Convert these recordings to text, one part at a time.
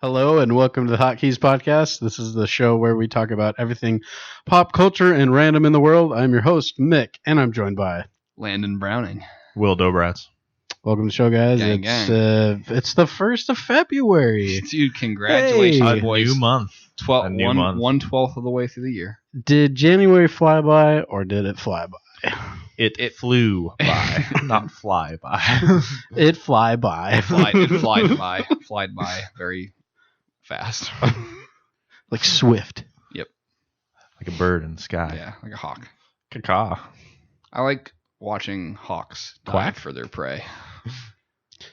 Hello and welcome to the Hotkeys podcast. This is the show where we talk about everything pop culture and random in the world. I'm your host, Mick, and I'm joined by Landon Browning. Wil Dobratz. Welcome to the show, guys. Gang, It's the 1st of February. Dude, congratulations, Hey. boys. New month. 1/12 of the way through the year. Did January fly by or did it fly by? It flew by, not fly by. It fly by. Flied by very fast. Like swift. Like a bird in the sky. Yeah, like a hawk. Caw. I like watching hawks dive Quack? for their prey.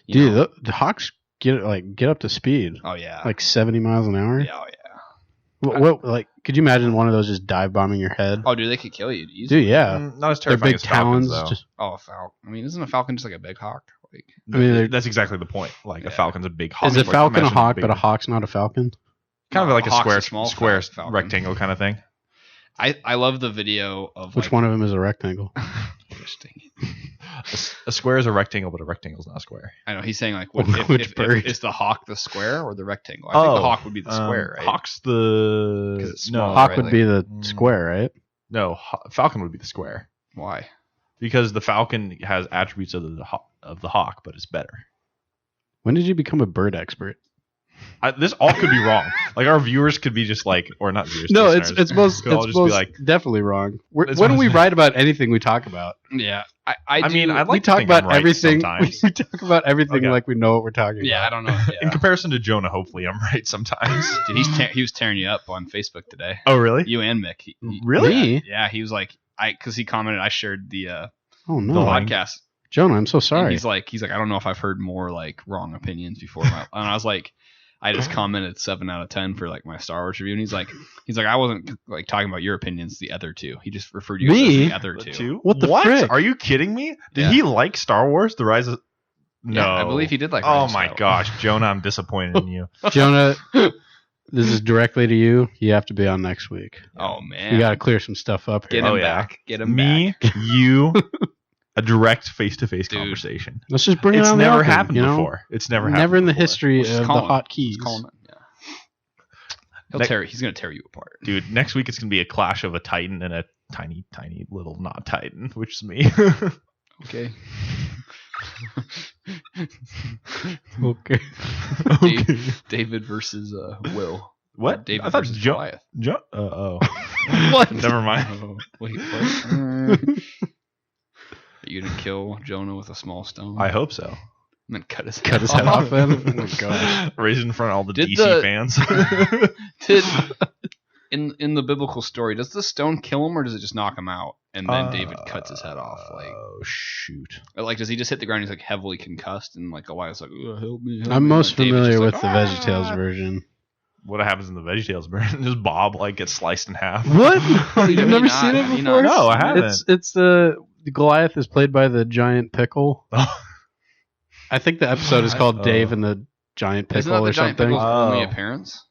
Dude, the Hawks get up to speed. Oh yeah. Like 70 miles an hour. Yeah, oh yeah. What could you imagine one of those just dive bombing your head? Oh, dude, they could kill you easily. Dude, yeah. Not as Their terrifying big as falcons, talons. though. Just, Oh, a falcon. I mean, isn't a falcon just like a big hawk? Like, I mean, that's exactly the point. Like, Yeah. a falcon's a big hawk. is a falcon a hawk, but a hawk's not a falcon? Kind of like a hawk's square, small falcon. rectangle kind of thing. I love the video of Which one of them is a rectangle? Interesting. A square is a rectangle, but a rectangle's not a square. I know he's saying like, Which bird? Is the hawk the square or the rectangle? I think the hawk would be the square, right? Hawk's 'Cause the it's small, no. Hawk right? would Like- be the square, right? No, falcon would be the square Why? because the falcon has attributes of the hawk, but it's better. When did you become a bird expert? This all could be wrong. Like our viewers could be just like, or not viewers. No, listeners, it's most could all just be like, definitely wrong. It's When most- we write about anything, we talk about. Yeah, I mean, I'd We like to talk think I'm about right everything. sometimes. We talk about everything Okay. like we know what we're talking Yeah, I about. don't know. In Yeah. comparison to Jonah, hopefully I'm right sometimes. Dude, he was tearing you up on Facebook today. Oh, really? You and Mick. Really? Me? Yeah, he was like, because he commented, I shared the Oh The no, line. podcast. Jonah, I'm so And sorry. he's like, I don't know if I've heard more like wrong opinions before. And I was like, I just commented 7 out of 10 for like my Star Wars review, and he's like, I wasn't like talking about your opinions, the other two. He just referred you Me? as the other The two. two? What the frick? Are you kidding me? Did Yeah. he like Star Wars: The Rise of? No, Yeah, I believe he did like. Oh Rise of my Skywalker. gosh, Jonah, I'm disappointed in you. Jonah, this is directly to you. You have to be on next week. Oh man, You got to clear some stuff up here. get him Oh, yeah. back. Get him Me, back. you, a direct face-to-face Dude. conversation. Let's just bring it It's on the never open, happened you know? before. It's never happened. Never in the before. history We'll just of call the him. Hotkeys. Just call him. Yeah. He'll Ne- tear. He's gonna tear you apart. Dude, next week it's gonna be a clash of a Titan and a tiny, tiny little not Titan, which is me. Okay. Okay. David versus Will. What? David I thought versus Jo- Goliath. Oh. What? Never mind. Oh, wait, what? Are you gonna kill Jonah with a small stone? I hope so. And then cut his Cut his head off then? Oh my gosh. Raise it in front of all the Did DC the- fans. Did in the biblical story, does the stone kill him or does it just knock him out? And then David cuts his head off. Oh shoot! Like, does he just hit the ground? He's like heavily concussed, and like Goliath's like, help me. I'm most David's familiar just with like, the Veggie Tales "Ah." version. What happens in the Veggie Tales version? Just Bob like gets sliced in half. What? Have You've you never not? seen it Have you before? not? No, I haven't. It's the Goliath is played by the giant pickle. Oh. I think the episode is called Oh. Dave and the giant Isn't pickle that the or giant something. pickle's only Oh. appearance?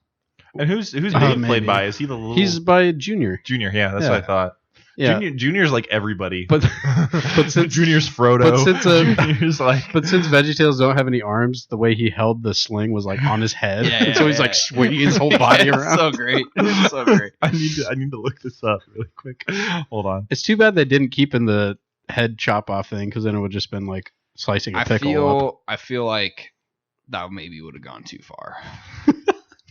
And who's Dave maybe. played by? Is he the little? He's by Junior. Junior. Yeah, that's Yeah. what I thought. Yeah. Junior's like everybody. But since- Junior's Frodo. but since, Junior's like. But since Veggie Tales don't have any arms, the way he held the sling was like on his head. Yeah, and so he's yeah, like yeah. swinging his whole body Yeah, around. So great. It's so great. I need to look this up really quick. Hold on. It's too bad they didn't keep in the head chop off thing because then it would just been like slicing a pickle up. I feel like that maybe would have gone too far.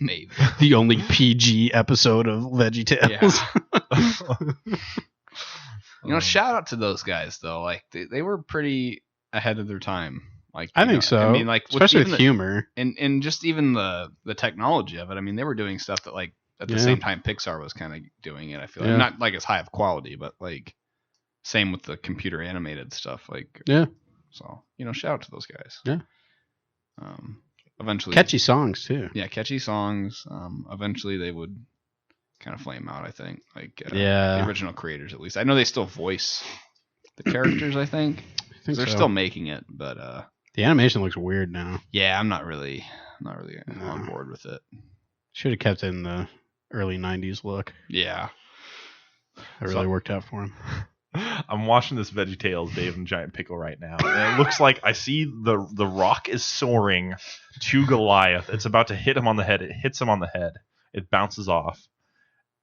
Maybe. The only PG episode of Veggie Tales. Yeah. You know, shout out to those guys though. Like they were pretty ahead of their time. Like I you think know, so. I mean, like Especially with even humor. and just even the technology of it. I mean, they were doing stuff that like at the Yeah. same time Pixar was kind of doing it. I feel like Yeah. not like as high of quality, but like same with the computer animated stuff. Like Yeah. So you know, shout out to those guys. Yeah. Eventually, Catchy songs too. Yeah, catchy songs. Eventually they would kind of flame out. I think. Like Yeah. the original creators at least. I know they still voice the characters. I think. I think They're so. still making it, but The animation looks weird now. yeah, I'm not really No. on board with it. Should have kept it in the early '90s look. Yeah. That really worked out for him. I'm watching this Veggie Tales Dave and Giant Pickle right now, and it looks like I see the rock is soaring to Goliath. It's about to hit him on the head. It hits him on the head. It bounces off,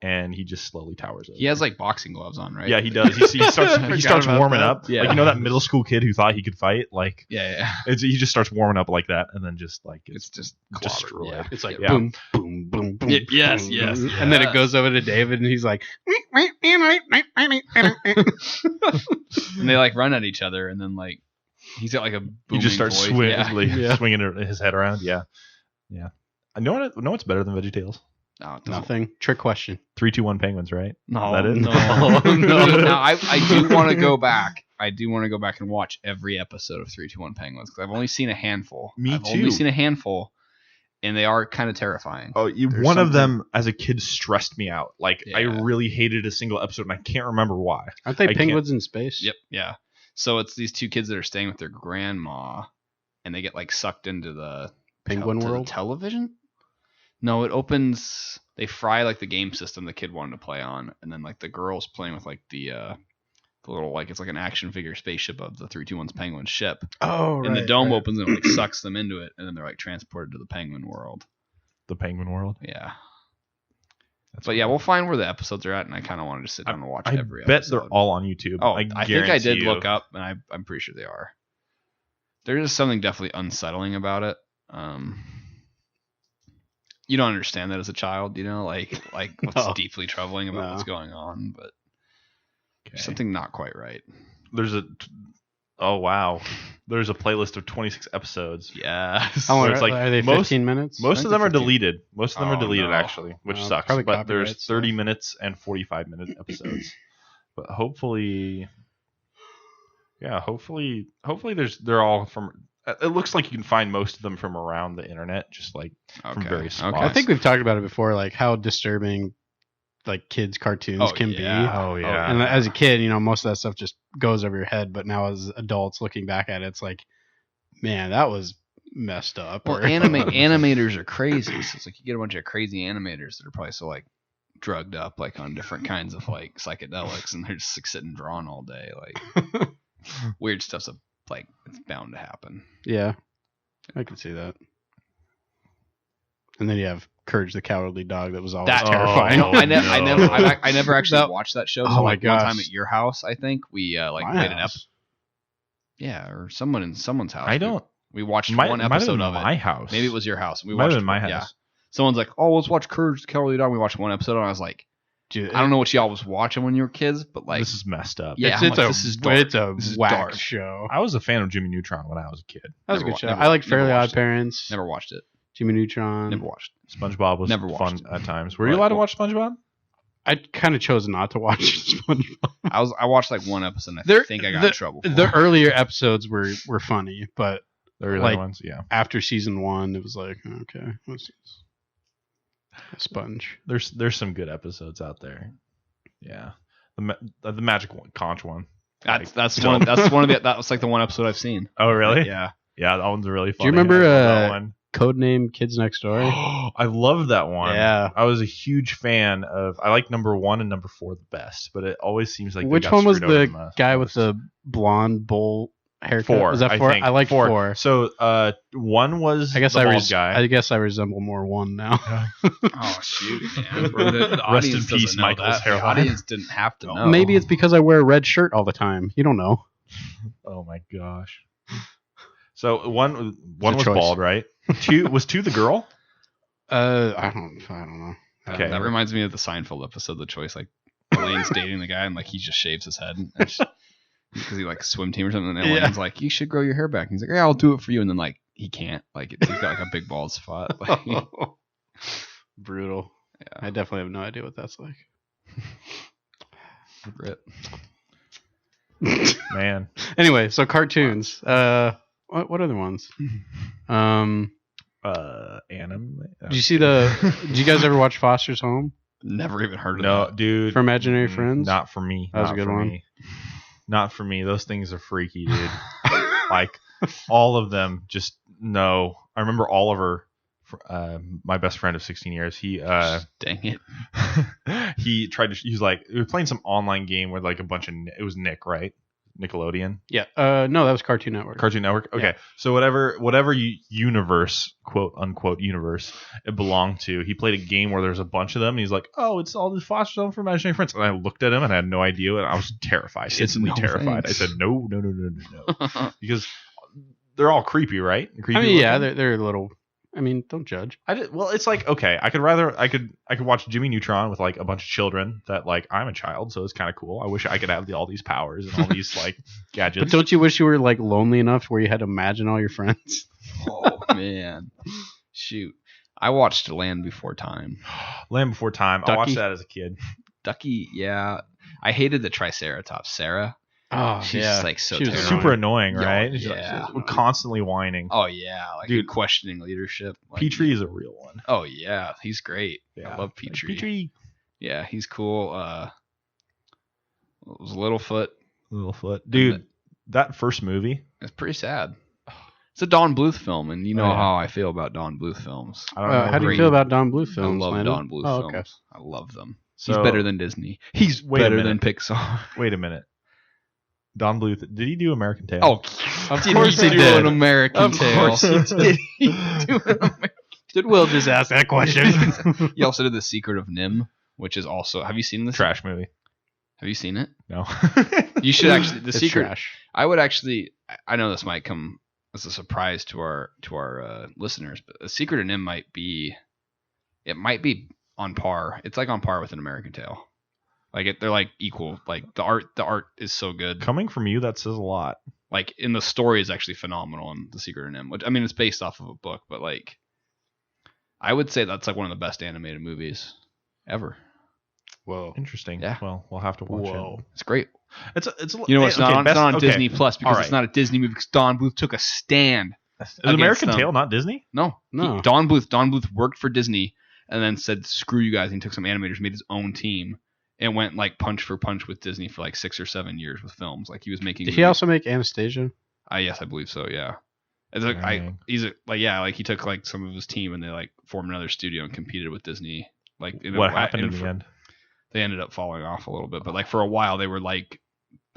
and he just slowly towers over. He has like boxing gloves on, right? Yeah, he does. He starts warming up. Yeah. Like, you know that middle school kid who thought he could fight? Like, Yeah. he just starts warming up like that, and then just like It's just destroyed. Yeah. It's like Yeah. boom, boom, boom, boom. Yes, boom, yes, boom. yeah. And then it goes over to David, and he's like, And they like run at each other, and then like he's got like a booming He just starts voice. Yeah. swinging his head around. Yeah. I know what's better than Veggie Tales? No, nothing. Trick question. 3, 2, 1 penguins, right? No, Is that it? no. Now I do want to go back. I do want to go back and watch every episode of 3, 2, 1 Penguins because I've only seen a handful. Me I've too. only seen a handful, and they are kind of terrifying. Oh, There's one of something- them as a kid stressed me out. Like, I Yeah. really hated a single episode, and I can't remember why. Aren't they I can't- penguins in space? Yep, yeah. So it's these two kids that are staying with their grandma, and they get like sucked into the Penguin to the world? television. No, it opens. They fry like the game system the kid wanted to play on, and then like the girl's playing with like the little like it's like an action figure spaceship of the 3-2-1's penguin ship, Oh, right. and the dome right. opens and it like sucks them into it, and then they're like transported to the penguin world. The penguin world. Yeah, That's but yeah, cool. we'll find where the episodes are at, and I kind of want to just sit down and watch I every bet episode. they're all on YouTube. Oh, I think I guarantee did you. look up, and I'm pretty sure they are. There is something definitely unsettling about it. You don't understand that as a child, you know, like what's No. deeply troubling about No. what's going on, but Okay. there's something not quite right. There's oh wow, there's a playlist of 26 episodes. Yes. How long it's like are they? most- 15 minutes? Most think of them they're are 15. deleted. Most of them are Oh, deleted no. actually, which Well, sucks. probably But there's copyright 30 stuff. minutes and 45-minute episodes. But hopefully they're all from. It looks like you can find most of them from around the internet, just like from various spots. I think we've talked about it before, like how disturbing like kids' cartoons can be. Oh yeah. And as a kid, you know, most of that stuff just goes over your head. But now as adults looking back at it, it's like, man, that was messed up. Well, Or- animators are crazy. So it's like you get a bunch of crazy animators that are probably so like drugged up, like on different kinds of like psychedelics, and they're just like sitting drawing all day. Like weird stuff's like it's bound to happen. Yeah, I can see that. And then you have Courage the Cowardly Dog that was always That- terrifying. Oh, I never actually That- watched that show. Oh So my like one gosh. time at your house, I think we like My played an house. Yeah, or someone in someone's house. I don't. We watched Might one might have episode been of it. my house. Maybe it was your house. We Might have watched been my house. Yeah. Someone's like, "Oh, let's watch Courage the Cowardly Dog." We watched one episode, and I was like, Dude, "I don't know what y'all was watching when you were kids, but like, This is messed up. Yeah, it's, I'm it's like, a this is dark. it's a This is whack dark. show. I was a fan of Jimmy Neutron when I was a kid. That was a Never good wa- show. never- I like never Fairly Odd watched it. Parents. never watched it. Jimmy Neutron. Never watched it." SpongeBob was Never watched fun it. at times. Were you Right. allowed to watch SpongeBob? I kind of chose not to watch SpongeBob. I watched like one episode, and I There- think I got in trouble. For The it. earlier episodes were funny, but The early Like- ones, yeah. after season 1, it was like, okay, this is a sponge. There's some good episodes out there. Yeah, the Magic Conch one. That's Like, one of the that was like the one episode I've seen. Oh really? Yeah. Yeah, that one's really Do funny. you remember I love that one? Codename Kids Next Door? I loved that one. Yeah. I was a huge fan of. I like number 1 and number 4 the best, but it always seems like they Which got one was screwed over the guy with the blonde bowl haircut? 4? Was that 4? think. I like 4. So 1 was I guess the I bald guy. I guess I resemble more 1 now. Oh shoot, man! The Rest audience in peace, doesn't know Michael's that. The hairline. audience didn't have to know. Maybe it's because I wear a red shirt all the time. You don't know. Oh my gosh. So one was choice. bald, right? 2 was 2 the girl. I don't know. Okay. That reminds me of the Seinfeld episode, The Choice. Like Elaine's dating the guy, and like he just shaves his head because he like swim team or something. And Elaine's like, "You should grow your hair back." And he's like, "Yeah, I'll do it for you." And then like he can't. Like he's got like a big bald spot. Like, Brutal. Yeah. I definitely have no idea what that's like. Rip. Man. Anyway, so cartoons. What other ones? Anime. Did you see did you guys ever watch Foster's Home Never even heard of No, that. dude. for Imaginary Friends? Not for me. That was a Not good for one. me. Not for me. Those things are freaky, dude. Like all of them. Just no. I remember Oliver my best friend of 16 years, he Dang it. he tried to. He was playing some online game with like a bunch of. It was Nick, right? Nickelodeon. Yeah. No, that was Cartoon Network. Cartoon Network. Okay, so whatever universe, quote unquote universe, it belonged to. He played a game where there's a bunch of them, and he's like, "Oh, it's all this foster home for imaginary friends." And I looked at him, and I had no idea, and I was terrified, instantly terrified. Thanks. I said, "No," because they're all creepy, right? Creepy looking. Yeah, they're a little. I mean, don't judge. Well, it's like, okay, I could watch Jimmy Neutron with like a bunch of children that like I'm a child, so it's kind of cool. I wish I could have all these powers and all these like gadgets. But don't you wish you were like lonely enough where you had to imagine all your friends? Oh man, shoot! I watched Land Before Time. Land Before Time. Ducky? I watched that as a kid. Ducky, yeah. I hated the Triceratops, Sarah. Oh, She's yeah. like so She was terrible. Super annoying, Yeah, right? yeah. She's constantly whining. Oh yeah, like Dude. questioning leadership. Like, Petrie is a real one. Oh yeah, he's great. Yeah. I love Petrie. Petrie. Yeah, he's cool. It was Littlefoot. Littlefoot. Dude, that first movie. It's pretty sad. It's a Don Bluth film, and you know Oh, yeah. how I feel about Don Bluth films. I don't know. How do you Great. feel about Don Bluth films? I love Landon? Don Bluth Oh, films. okay. I love them. So- He's better than Disney. He's Wait a better than minute. Pixar. Wait a minute. Don Bluth. Did he do American Tail? Oh, Of did course he he do did. an American Of Tail? course he did. Did he do an American Did Will just ask that question? He also did The Secret of Nim, which is also. Have you seen this? Trash movie. Have you seen it? No. You should actually. The It's Secret. trash. I would actually. I know this might come as a surprise to our listeners, but The Secret of Nim might be. It might be on par. It's like on par with an American Tail. Like they're like equal. Like the art is so good. Coming from you, that says a lot. Like in the story is actually phenomenal in The Secret of Nim, which I mean it's based off of a book, but like I would say that's like one of the best animated movies ever. Whoa. Interesting. Yeah. Well, we'll have to watch Whoa. it. It's great. It's You know what's okay, not best- on okay. Disney Plus because All it's right. not a Disney movie because Don Bluth took a stand. Is American them. Tail not Disney? No. No. Don Bluth worked for Disney and then said screw you guys and he took some animators, made his own team and went like punch for punch with Disney for like 6 or 7 years with films. Like he was making Did he also make Anastasia? Yes, I believe so, yeah. It's like Dang. he took like some of his team and they like formed another studio and competed with Disney. Like What happened in the end? They ended up falling off a little bit, but like for a while they were like,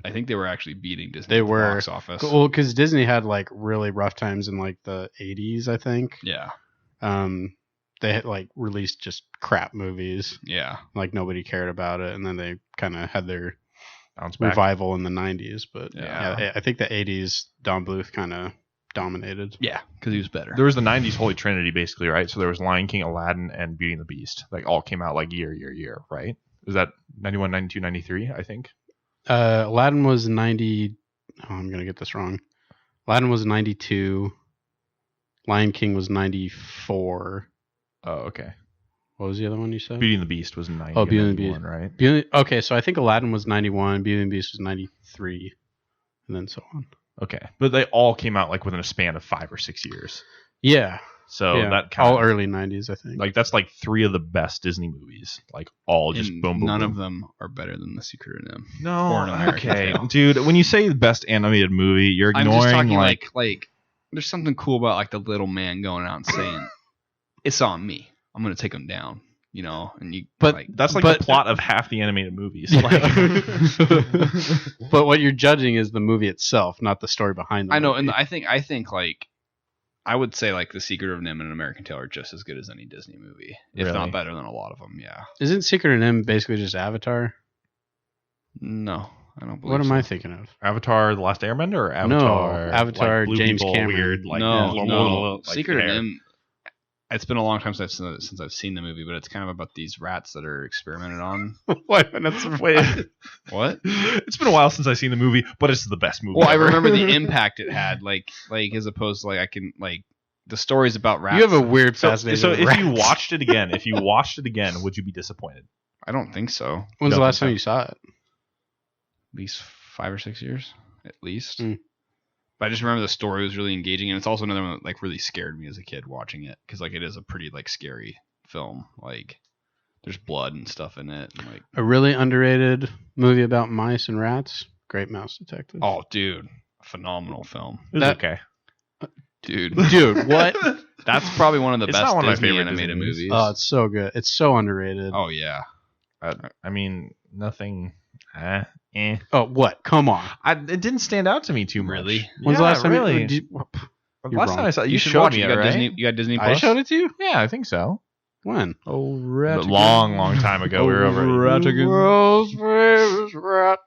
I think they were actually beating Disney. They at the were. box office. Well, because Disney had like really rough times in like the 80s, I think. Yeah, They had like released just crap movies. yeah. Like nobody cared about it, and then they kind of had their Bounce back. revival in the 90s. But Yeah. yeah, I think the 80s Don Bluth kind of dominated. Yeah, because he was better. There was the 90s Holy Trinity, basically, right? So there was Lion King, Aladdin, and Beauty and the Beast. Like all came out like year, right? Was that 91, 92, 93, I think? Aladdin was 90. Oh, I'm going to get this wrong. Aladdin was 92. Lion King was 94. Oh, okay. What was the other one you said? Beauty and the Beast was 90. Oh, Beauty and the 91, right? Okay, so I think Aladdin was 91. Beauty and the Beast was 93. And then so on. Okay. But they all came out like within a span of 5 or 6 years. Yeah. So yeah. that kind all of, early 90s, I think. like that's like 3 of the best Disney movies. Like all just And boom, boom, none boom. of them are better than The Secret of Nim. No, or an American okay, Tail. dude. When you say the best animated movie, you're I'm ignoring just talking like there's something cool about like the little man going out and saying, "It's on me. I'm gonna take him down." You know, and you. But like, that's like But- the plot of half the animated movies. But what you're judging is the movie itself, not the story behind the I know, movie. and I think like I would say like The Secret of Nim and An American Tail are just as good as any Disney movie, if Really? not better than a lot of them. Yeah. Isn't Secret of Nim basically just Avatar? No, I don't believe. What am so. I thinking of? Avatar: The Last Airbender or No, Avatar? Avatar, like, blue James people, Cameron. Weird, like no, blah, no. blah, blah, like Secret of hair. Nim. It's been a long time since I've seen the movie, but it's kind of about these rats that are experimented on. What? That's Wait, What? it's been a while since I've seen the movie, but it's the best movie. Well, I ever. remember the impact it had, like as opposed to like I can like the stories about rats. You have a weird So, fascination. so with if you rats. watched it again, would you be disappointed? I don't think so. At When's the Don't last think time you saw it? least 5 or 6 years, at least. Mm. But I just remember the story was really engaging, and it's also another one that like really scared me as a kid watching it because like it is a pretty like scary film. Like there's blood and stuff in it, and like A really underrated movie about mice and rats. Great Mouse Detective. oh dude, phenomenal film. It was That- okay. Dude, what? that's probably one of the It's best not one of my Disney favorite animated Disney movies. movies. Oh, it's so good. It's so underrated. Oh yeah. I mean, nothing. Oh, what? Come on. It didn't stand out to me too much. Really? When's the last time really? You're Last wrong. time I saw it, You you should showed watch me it. it, You got right? Disney. You got Disney I Plus. showed it to you? Yeah, I think so. When? Oh, long time ago. We were over. World's bravest rat.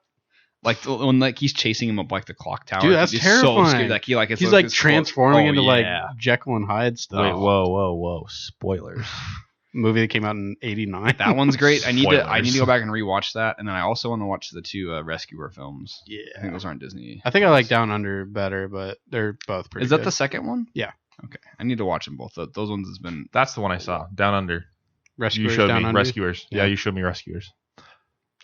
Like when he's chasing him up like the clock tower. Dude, that's he's terrifying. So scary. Like it's He's like it's transforming into yeah. like Jekyll and Hyde stuff. Wait, whoa! Spoilers. Movie that came out in '89. That one's great. I need to Spoilers. go back and rewatch that, and then I also want to watch the two Rescuer films. Yeah. I think those aren't Disney. I think I like Down Under better, but they're both pretty. Is that good. the second one? Yeah. Okay, I need to watch them both. Those ones has been. That's the one I saw. Down Under. Rescuers You showed Down me Under? Rescuers. Yeah, Yeah. you showed me Rescuers.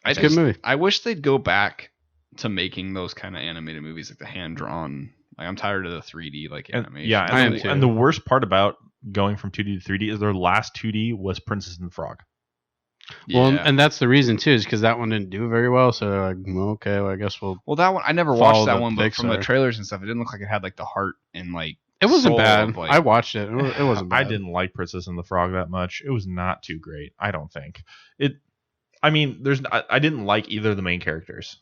I It's a good movie. I wish they'd go back to making those kind of animated movies, like the hand drawn. Like I'm tired of the 3D like And, animation. yeah, I am and, too. and the worst part about going from 2D to 3D is their last 2D was Princess and the Frog. Well, Yeah. and that's the reason too, is because that one didn't do very well. So they're like, well, okay, well, I guess we'll. Well, that one I never Follow watched that the one, but from the Pixar. trailers and stuff, it didn't look like it had like the heart and like. It wasn't soul bad. of, like- I watched it. It wasn't bad. I didn't like Princess and the Frog that much. It was not too great. I don't think it. I mean, I didn't like either of the main characters.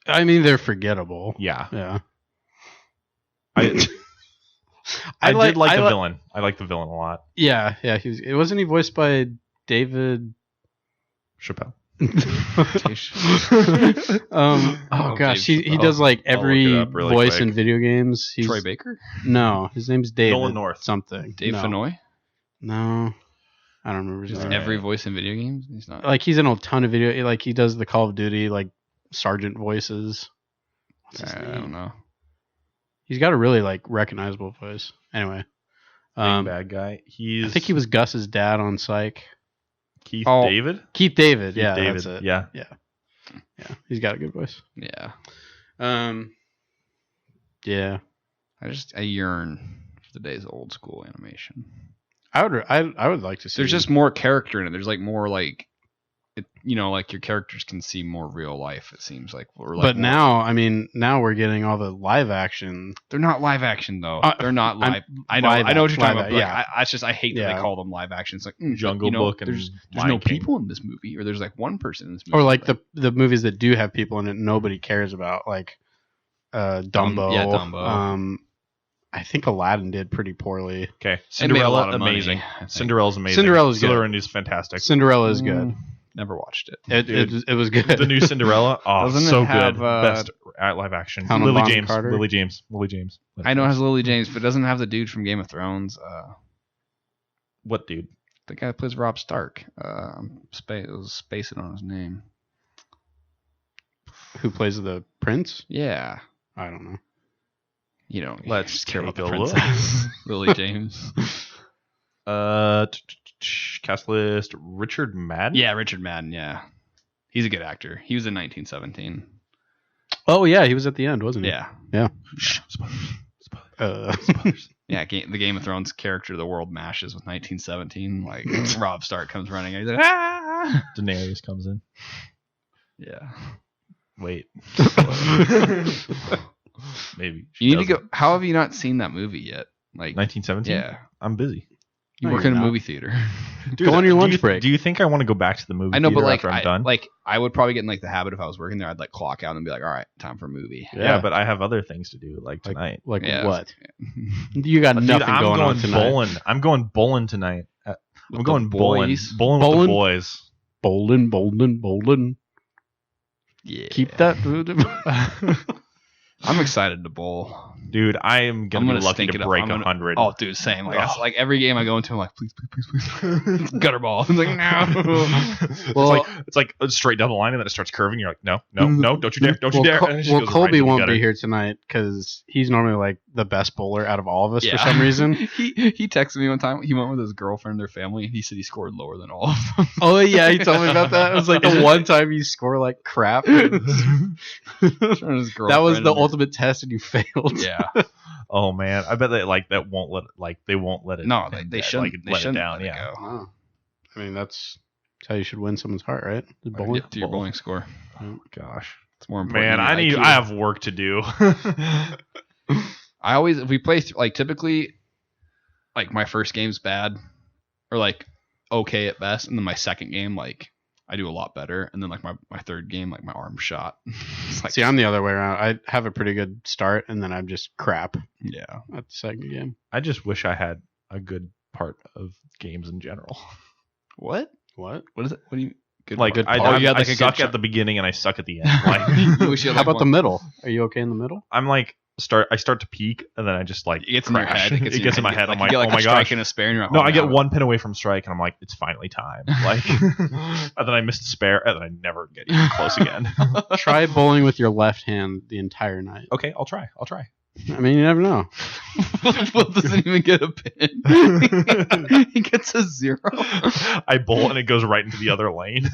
I mean, they're forgettable. Yeah, Yeah. I did like the li- villain. I like the villain a lot. Yeah, yeah. Wasn't he voiced by David? Chappelle. Oh gosh, Dave he Chappelle. does like I'll look every it up really voice quick. in video games. He's Troy Baker, No, his name's David. Nolan North. Something. Dave no. Fennoy, No, I don't remember his just name. every voice in video games. He's not. Like he's in a ton of video. Like he does the Call of Duty like sergeant voices. What's his I name? don't know. He's got a really like recognizable voice. Anyway, Big bad guy. I think he was Gus's dad on Psych. Keith Oh. David. Keith David. Keith Yeah, David. that's it. Yeah. Yeah, he's got a good voice. Yeah, Yeah, I yearn for the days of old school animation. I would like to see. There's just more character in it. There's like more like, like your characters can see more real life. It seems like, or like but more- now, I mean, now we're getting all the live action. they're not live action though. They're not I'm- live. I know what you're talking live about. act- But yeah. I hate that Yeah. they call them live action. It's like Jungle but, Book and there's Lion no King. people in this movie, or there's like one person in this movie. Or like the movies that do have people in it, nobody cares about, like Dumbo. yeah, Dumbo. I think Aladdin did pretty poorly. Okay. It made a lot Cinderella, of money, amazing. I think. Cinderella's amazing. Cinderella's good. Cinderella is fantastic. Cinderella is good. Never watched it. It was good. The new Cinderella, Doesn't it so have, good. Best live action. Hannah Lily Bonham James. Carter? Lily James. I know it has Lily James, but it doesn't have the dude from Game of Thrones. What dude? The guy that plays Rob Stark. Was spacing on his name. Who plays the prince? Yeah. I don't know. You know, Let's just care about the take a look. princess. Lily James. Cast list. Richard Madden. Yeah, Richard Madden. Yeah, he's a good actor. He was in 1917. Oh yeah, he was at the end, wasn't he? Yeah, Shh, spoilers. yeah. The Game of Thrones character the world mashes with 1917. Like Rob Stark comes running and he's like, ah! Daenerys comes in. Yeah. Wait. Maybe. You need to go. How have you not seen that movie yet? Like, 1917. yeah, I'm busy. you No, work you're in a not. movie theater. Dude, Go on your do lunch you- break. Do you think I want to go back to the movie? I know, but theater like, after I'm done? I would probably get in like the habit if I was working there. I'd like clock out and be like, all right, time for a movie. yeah, but I have other things to do, like tonight. Like Yeah. what? You got Dude, nothing I'm going on tonight. bowling. I'm going bowling tonight. I'm With going the bowling. boys? Bowling with Bowling? the boys. Bowling. Yeah. Keep that. I'm excited to bowl. Dude, I am I'm gonna gonna be lucky stink to it up. break I'm gonna- 100. Oh, dude, same. Like, Oh. like every game I go into, I'm like, please, it's gutter ball. I'm like, no. Well- it's like straight down the line, and then it starts curving. You're like, no, don't you dare, don't you dare. And then she Well, goes right Colby to the won't gutter. be here tonight because he's normally like the best bowler out of all of us Yeah. for some reason. he texted me one time. He went with his girlfriend, their family, and he said he scored lower than all of them. Oh yeah, he told me about that. It was like the one time you score like crap. That was the ultimate test, and you failed. Yeah. Oh man, I bet they won't let it. No, they shouldn't. Like, They let it shouldn't down. let it Yeah. go. Wow. I mean, that's how you should win someone's heart, right? Just bowling. Get to your bowling score. Gosh, It's more important. man, than your I IQ. have work to do. I always, if we play like typically, like my first game's bad, or like okay at best, and then my second game like I do a lot better, and then like my third game like my arm's shot. Like, See, I'm the other way around. I have a pretty good start, and then I'm just crap yeah. at the second game. I just wish I had a good part of games in general. What? What? What is it? What do you? Good Like part? I you had, like, I a suck good at the beginning and I suck at the end. Like You wish you had, How like, about the one- middle? Are you okay in the middle? I'm like I start to peak and then I just like It gets in your crash. head. It gets in my head. Like, I'm like, you get, oh like my a strike gosh. and a spare, and you're like, No, oh, I get man. 1 pin away from strike, and I'm like, it's finally time. Like, and then I missed a spare, and then I never get even close again. Try bowling with your left hand the entire night. Okay, I'll try. I mean, you never know. Will doesn't even get a pin. He gets a 0. I bowl and it goes right into the other lane.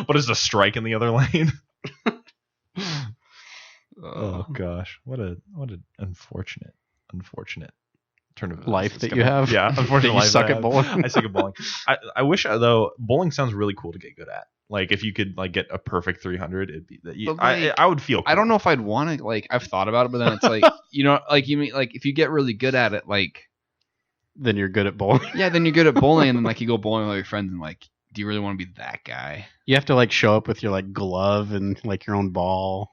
What is a strike in the other lane? Oh gosh, what an unfortunate turn of Life events. that you have. Yeah, unfortunate That you life suck that I at have. bowling. I suck at bowling. I wish though bowling sounds really cool to get good at. Like if you could like get a perfect 300, it'd be that. But, like, I would feel. Cool. I don't know if I'd want to, like, I've thought about it, but then it's like, you know, like, you mean, like, if you get really good at it, like, Then you're good at bowling. yeah, then you're good at bowling, and then, like, you go bowling with your friends, and, like, do you really want to be that guy? You have to like show up with your like glove and like your own ball.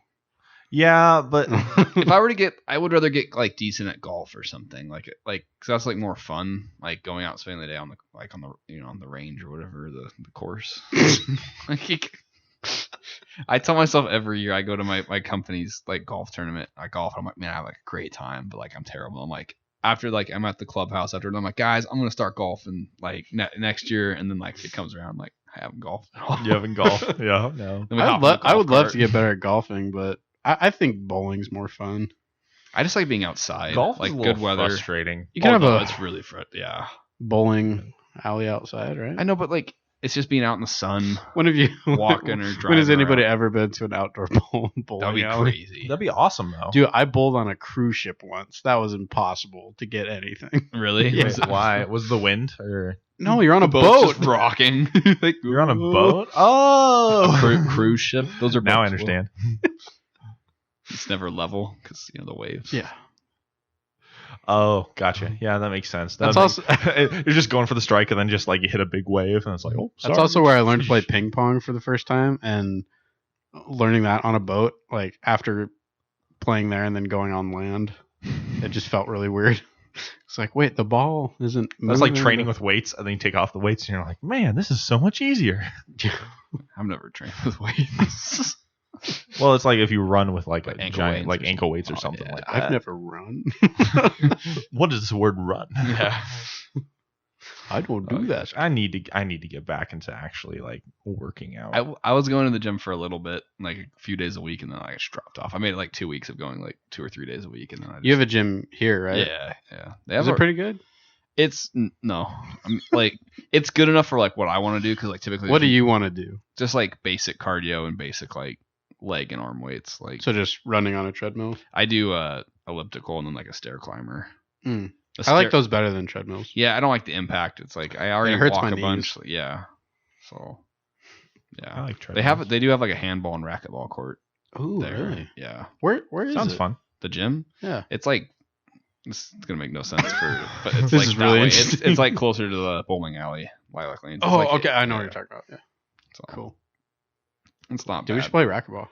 Yeah, but If I were to get, I would rather get, like, decent at golf or something, like, cause that's, like, more fun, like, going out and spending the day on the, like, on the, you know, on the range or whatever, the course. Like, I tell myself every year I go to my company's, like, golf tournament, I golf, I'm like, man, I have, like, a great time, but, like, I'm terrible. I'm like, after, like, I'm at the clubhouse after, I'm like, guys, I'm gonna start golfing, like, next year, and then, like, it comes around, I'm like, I haven't golfed at all. you haven't golf. Yeah, no. Then we hop on the I would golf love cart. to get better at golfing, but I think bowling's more fun. I just like being outside, Golf like is a little good weather. frustrating. You can have Although a it's really yeah. bowling alley outside, right? I know, but like it's just being out in the sun, When have you walking or driving. When has anybody around. ever been to an outdoor bowling That'd be alley? crazy. That'd be awesome though. Dude, I bowled on a cruise ship once. That was impossible to get anything. Really? Yeah. Wait, why? Was the wind or No, you're on a The boat's boat. just rocking. Like, you're on a boat? Oh, cruise ship. Those are now I boats. understand. It's never level because the waves. Yeah. Oh, gotcha. Yeah, that makes sense. That's You're just going for the strike and then just like you hit a big wave and it's like, oh, sorry. That's also where I learned to play ping pong for the first time, and learning that on a boat, like after playing there and then going on land, it just felt really weird. It's like, wait, the ball isn't. That's like moving. training with weights and then you take off the weights and you're like, man, this is so much easier. I've never trained with waves. Well, it's like if you run with like Like a ankle giant, weights like or ankle weights or something. something Oh, like yeah. that. I've never run. What is this word run? Yeah. I don't do that. I need to get back into actually like working out. I was going to the gym for a little bit, like a few days a week, and then I just dropped off. I made it like 2 weeks of going like 2 or 3 days a week, and then I just, You have a gym here, right? yeah. They have Is it pretty good? It's no, I'm like it's good enough for like what I want to do because like typically What do you want to do? just like basic cardio and basic like leg and arm weights. Like So just running on a treadmill? I do elliptical and then like a stair climber. Mm. A I like stair- those better than treadmills. Yeah, I don't like the impact. It's like I already It hurts walk my a knees. bunch. Yeah, so I yeah, like they do have like a handball and racquetball court Oh, there. really? Yeah, Where is Sounds it? fun. the gym. Yeah. It's like it's gonna make no sense for, but it's This like is that really way. interesting. It's like closer to the bowling alley, Lilac Lanes. It's Oh, like- okay. I know what yeah, you're talking about. Yeah. so Cool. It's not Dude, we bad. should play racquetball.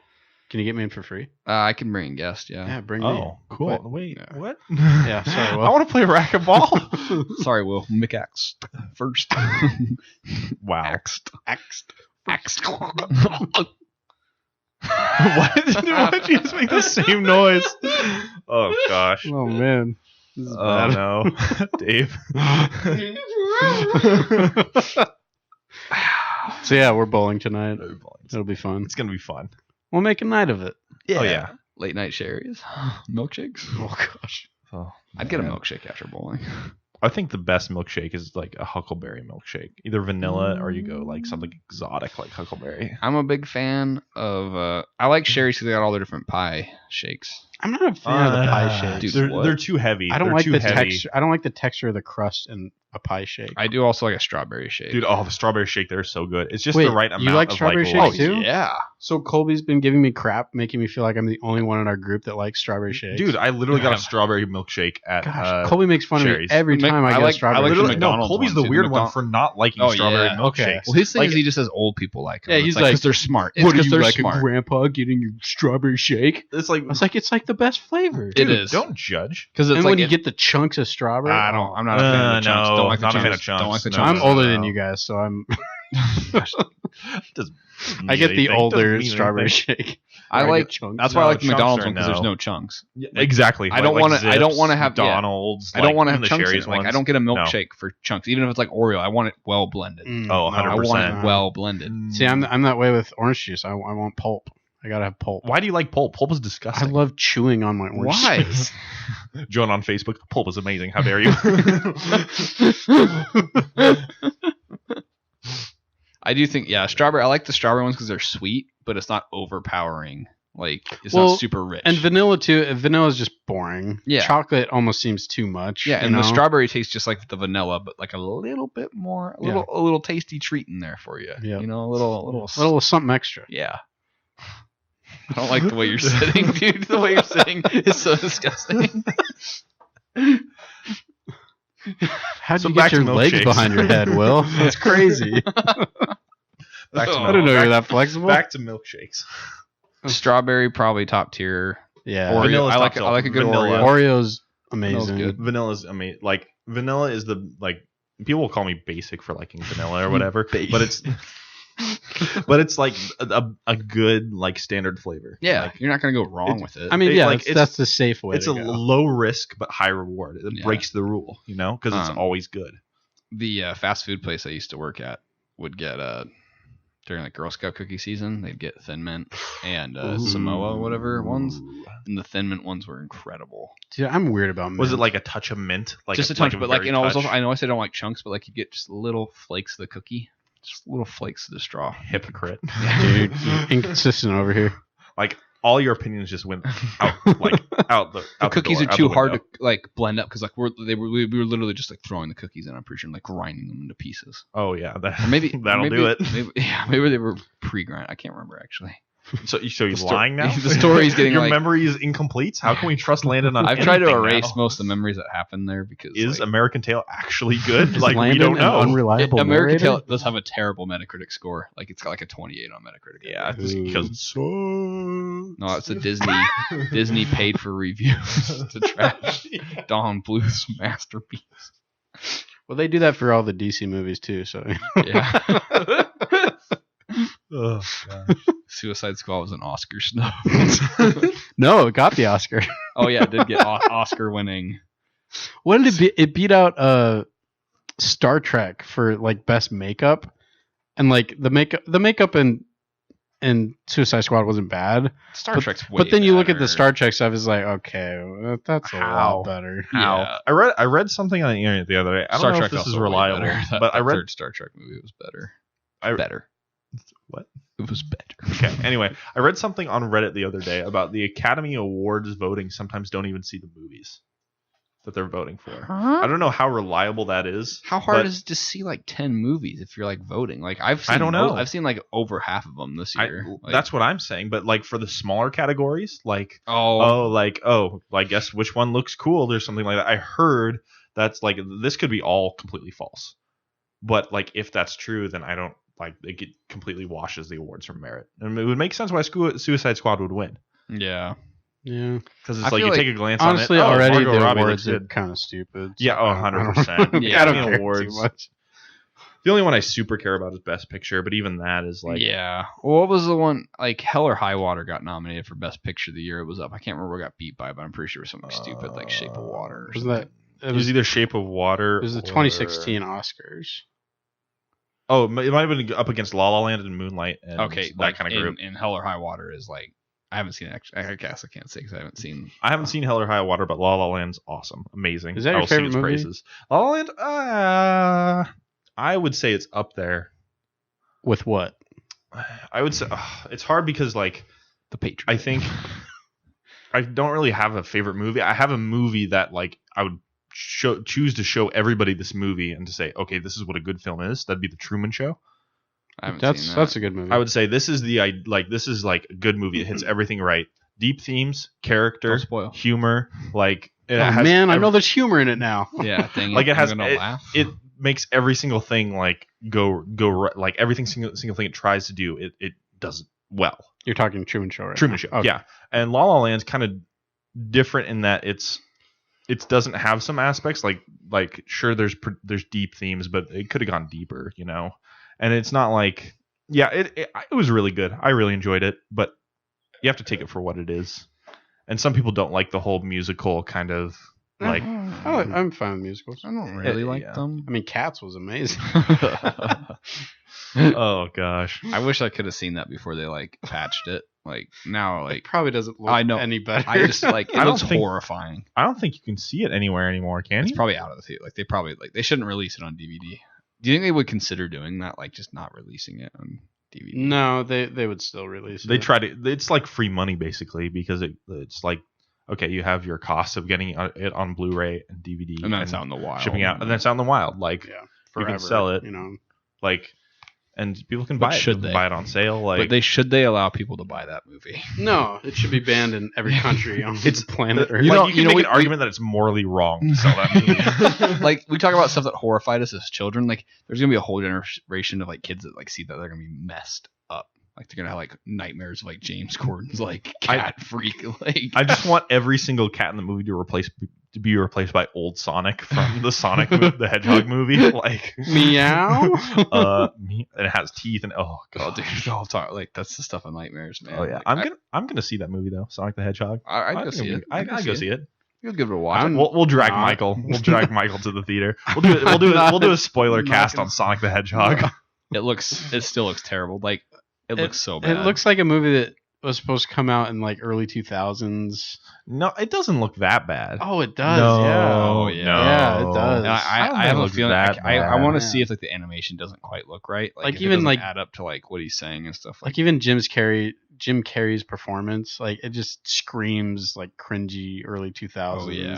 Can you get me in for free? I can bring a guest. Yeah. Yeah, bring me. Oh, cool. Wait. Wait, Yeah. what? Yeah, sorry, Will. I want to play racquetball. Sorry, Will. Mixed first. Wow. Axed. Axed. Why did you just make the same noise? Oh gosh. Oh, man. This is Oh bad. no, Dave. So, yeah, we're bowling tonight. It'll be fun. It's gonna be fun. We'll make a night of it. Oh yeah. Late night sherries. Milkshakes. Oh, gosh. Oh, I'd get a man. milkshake after bowling. I think the best milkshake is like a huckleberry milkshake, either vanilla or you go like something exotic like huckleberry. I'm a big fan of. I like sherries because they got all the different pie shakes. I'm not a fan of the pie shakes. Dude, they're too heavy. I don't They're like too the heavy. texture. I don't like the texture of the crust in a pie shake. I do also like a strawberry shake. Dude, the strawberry shake, they're so good. It's just Wait, the right amount you like of strawberry like shakes too? yeah. So Colby's been giving me crap, making me feel like I'm the only one in our group that likes strawberry shakes. Dude, I literally got Yeah. a strawberry milkshake at Gosh, Colby makes fun Cherries. of me every Mick- time I I get a like- strawberry I like shake. the literally, no, McDonald's Colby's one, the too. weird The one for not liking Oh, strawberry yeah. milkshakes. Okay. Well, his thing Like- is he just says old people like him. Yeah, It's he's like, like, 'cause they're smart. It's What are because you they're like, smart. a grandpa getting your strawberry shake? It's like, I was like, it's like the best flavor. It dude, is. Don't judge. Because it's And like when you get the chunks of strawberry, I don't. I'm not a fan of the chunks. no, Don't like the not a chunks. fan of chunks. Don't like the No, chunks. I'm no, older no. than you guys, so I'm. Doesn't I mean get the anything. older Doesn't mean strawberry anything. shake. I where like. get chunks. That's why I No, like the chunks McDonald's are one because there's no. no chunks. Yeah, exactly. I don't wanna- I don't wanna have- yeah. McDonald's. I don't want to have even the chunks in Cherries it. Like I ones. don't get a No. milkshake for chunks, even if it's like Oreo. I want it well blended. Oh, I 100%. want it well blended. See, I'm that way with orange juice. I want pulp. I gotta have pulp. Why do you like pulp? Pulp is I disgusting. love chewing on my orange Why? juice. Joan on Facebook. Pulp is amazing. How dare you? I do think, yeah, strawberry. I like the strawberry ones because they're sweet, but it's not overpowering. Like it's Well, not super rich. And vanilla too. Vanilla is just boring. Yeah. Chocolate almost seems too much. yeah, you and the know? strawberry tastes just like the vanilla, but like a little bit more, a little tasty treat in there for you. Yeah. You know, a little. A little something extra. Yeah. I don't like the way you're sitting, dude. The way you're sitting is so disgusting. How'd So you back get your to legs milkshakes. behind your head, Will? That's crazy. Back to I didn't know you were that flexible. Back to milkshakes. Strawberry probably top tier. Yeah. Oreo. Vanilla's I like top I like a good vanilla. Oreo. Oreo's amazing. good. Vanilla's amazing. Like vanilla is the people will call me basic for liking vanilla or whatever, but it's like a good like standard flavor. Yeah, Like, you're not gonna go wrong with it. I mean, It- yeah, like, that's the safe way. it's to a go. low risk but high reward. It Yeah. breaks the rule, you know, because it's always good. The fast food place I used to work at would get during like Girl Scout cookie season, they'd get Thin Mint and Samoa whatever ones, and the Thin Mint ones were incredible. Dude, I'm weird about mint. Was it like a touch of mint? Like Just a touch, but like very you know, touch? I know I said I don't like chunks, but like you get just little flakes of the cookie, just little flakes of the straw. hypocrite. Dude, inconsistent over here. Like all your opinions just went out, like out the. The out cookies door, are out too the hard window. to like blend up because like we were literally just like throwing the cookies in. I'm pretty sure and, like grinding them into pieces. Oh yeah, Or maybe that'll do it. Maybe they were pre-grind. I can't remember actually. So you're The sto- lying now? the story's getting, your like- memory is incomplete. How can we trust Landon on? I've tried to anything erase now? most of the memories that happened there because Is like, American Tail actually good? Is Like we Landon don't an know. unreliable American narrator? Tail does have a terrible Metacritic score. Like it's got like a 28 on Metacritic. Yeah, because No, it's a Disney paid for reviews to trash Don Bluth's masterpiece. Well, they do that for all the DC movies too. So Yeah. Oh, Suicide Squad was an Oscar snub. no, it got the Oscar. Oh yeah, it did get Oscar winning. What did it be? It beat out Star Trek for like best makeup, and like the makeup in Suicide Squad wasn't bad. Star Trek's way But then you look at the better. Star Trek stuff, it's like, okay, that's a How? lot better. Yeah. I read something on the internet the other day. I don't Star know Trek if this is also way reliable, better. but I That read third Star Trek movie was better. I- better. What? It was better. Okay. Anyway, I read something on Reddit the other day about the Academy Awards voting sometimes don't even see the movies that they're voting for. I don't know how reliable that is. How hard but is it to see like 10 movies if you're like voting? Like I've seen don't know. I've seen like over half of them this year. Like, that's what I'm saying. But like for the smaller categories, like oh, I guess which one looks cool or something like that. I heard that's like this could be all completely false. But like if that's true, then I don't like it completely washes the awards from merit. And it would make sense why Suicide Squad would win. yeah. Yeah. Because I it's like feel you like- take a glance Honestly, on it. already Margot the Robbie awards looks are good. kind of stupid. Yeah, so I don't- 100%. Yeah, I don't Academy care Awards. too much. The only one I super care about is Best Picture, but even that is like yeah. Well, what was the one like Hell or High Water got nominated for Best Picture of the Year? It was up. I can't remember what got beat by, but I'm pretty sure it was something stupid like Shape of Water. Or Wasn't that? something. It it was was, either Shape of Water. it was the or- 2016 Oscars. Oh, it might have been up against La La Land and Moonlight and Okay, that like kind of group. in Hell or High Water is like I haven't seen it. Actually, I guess I can't say because I haven't seen. I haven't seen Hell or High Water, but La La Land's awesome, amazing. Is that your I'll sing favorite its movie? praises. La La Land, I would say it's up there. With what? I would say it's hard because like The Patriot. I think I don't really have a favorite movie. I have a movie that like I would choose to show everybody this movie and to say, okay, this is what a good film is. That'd be The Truman Show. I haven't seen that. That's a good movie. I would say this is like a good movie. It hits everything right. Deep themes, character, Don't spoil. humor, like it Oh has man, I know there's humor in it now. Yeah, dang like it has I'm gonna laugh. it makes every single thing like go right, like everything single thing it tries to do it does well. You're talking Truman Show, right? Truman Show, Okay. yeah. And La La Land's kind of different in that it doesn't have some aspects like sure there's deep themes, but it could have gone deeper, you know. And it's not like it was really good. I really enjoyed it, but you have to take it for what it is. And some people don't like the whole musical kind of like. I'm fine with musicals. I don't really like yeah. them. I mean, Cats was amazing. Oh gosh. I wish I could have seen that before they like patched it. Like now, It like probably doesn't look I know. any better. I just like it I don't looks think- horrifying. I don't think you can see it anywhere anymore, can It's you? probably out of the theater. Like they shouldn't release it on DVD. Do you think they would consider doing that? Like just not releasing it on DVD? No, they would still release it. They try to. It's like free money basically because it's like okay, you have your costs of getting it on Blu-ray and DVD, And then it's out in the wild. shipping out, and then it's out in the wild. Like Yeah, you forever, can sell it. You know, like, and people can But buy it. should People can they? buy it on sale? Like But they allow people to buy that movie. no, it should be banned in every country on It's- the planet. Earth. you know- can you know, make we- an argument that it's morally wrong to sell that movie. Like we talk about stuff that horrified us as children. Like there's gonna be a whole generation of like kids that like see that they're gonna be messed up. Like they're gonna have like nightmares of like James Corden's like cat freak. Like I just want every single cat in the movie to be replaced by old Sonic from the Sonic the Hedgehog movie. Like Meow. and it has teeth and oh oh god. dude, all talk like that's the stuff of nightmares, man. Oh yeah, Like, I'm gonna see that movie though, Sonic the Hedgehog. I'd go see it. I'd go see it. You'll give it a watch. I'm- We'll drag not. Michael. We'll drag Michael to the theater. We'll do a spoiler I'm not cast gonna- on Sonic the Hedgehog. It still looks terrible. Like it looks so bad. It looks like a movie that was supposed to come out in like early 2000s. No, it doesn't look that bad. Oh, it does. No, Yeah. Oh, yeah. Yeah, it does. And don't I think have it a looks feeling that I bad. want to Yeah. see if like the animation doesn't quite look right. Like, if even, it doesn't like- add up to like what he's saying and stuff. Like even Jim Carrey's performance, like it just screams like cringy early 2000s. Oh, yeah.